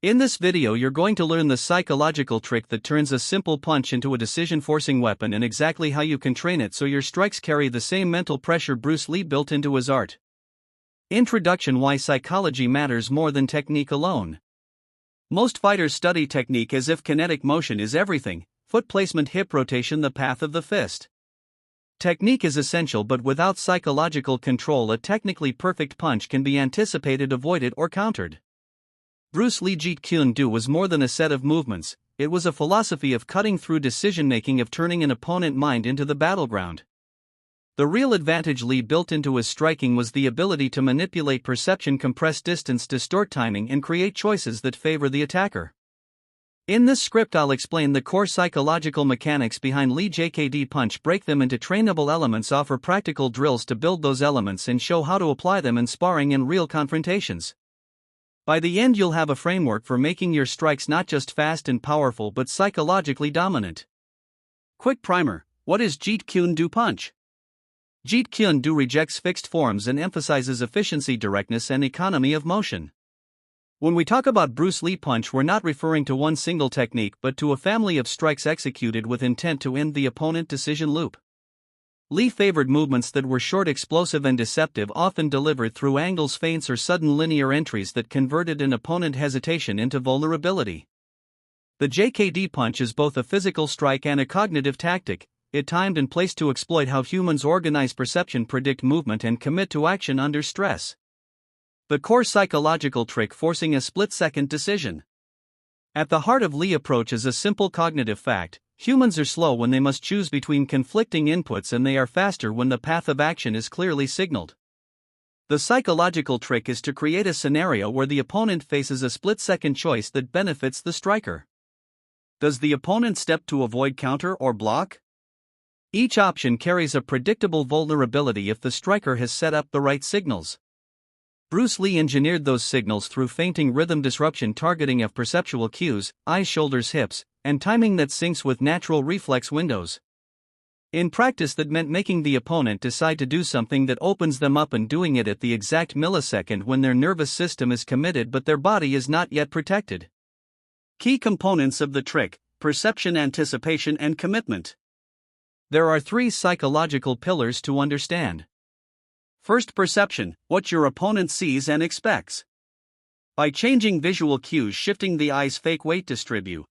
In this video you're going to learn the psychological trick that turns a simple punch into a decision-forcing weapon and exactly how you can train it so your strikes carry the same mental pressure Bruce Lee built into his art. Introduction: Why psychology matters more than technique alone. Most fighters study technique as if kinetic motion is everything: foot placement, hip rotation, the path of the fist. Technique is essential, but without psychological control a technically perfect punch can be anticipated, avoided, or countered. Bruce Lee Jeet Kune was more than a set of movements, it was a philosophy of cutting through decision-making, of turning an opponent mind into the battleground. The real advantage Lee built into his striking was the ability to manipulate perception, compress distance, distort timing, and create choices that favor the attacker. In this script I'll explain the core psychological mechanics behind Lee JKD punch, break them into trainable elements, offer practical drills to build those elements, and show how to apply them in sparring and real confrontations. By the end you'll have a framework for making your strikes not just fast and powerful but psychologically dominant. Quick primer: what is Jeet Kune punch? Jeet Kune rejects fixed forms and emphasizes efficiency, directness, and economy of motion. When we talk about Bruce Lee punch, we're not referring to one single technique but to a family of strikes executed with intent to end the opponent decision loop. Lee favored movements that were short, explosive, and deceptive, often delivered through angles, feints, or sudden linear entries that converted an opponent hesitation into vulnerability. The JKD punch is both a physical strike and a cognitive tactic, it timed and placed to exploit how humans organize perception, predict movement, and commit to action under stress. The core psychological trick: forcing a split-second decision. At the heart of Lee approach is a simple cognitive fact: humans are slow when they must choose between conflicting inputs, and they are faster when the path of action is clearly signaled. The psychological trick is to create a scenario where the opponent faces a split-second choice that benefits the striker. Does the opponent step to avoid, counter, or block? Each option carries a predictable vulnerability if the striker has set up the right signals. Bruce Lee engineered those signals through feinting, rhythm disruption, targeting of perceptual cues, eyes, shoulders, hips, and timing that syncs with natural reflex windows. In practice, that meant making the opponent decide to do something that opens them up and doing it at the exact millisecond when their nervous system is committed but their body is not yet protected. Key components of the trick: perception, anticipation, and commitment. There are three psychological pillars to understand. First, perception: what your opponent sees and expects. By changing visual cues, shifting the eye's fake weight distribute,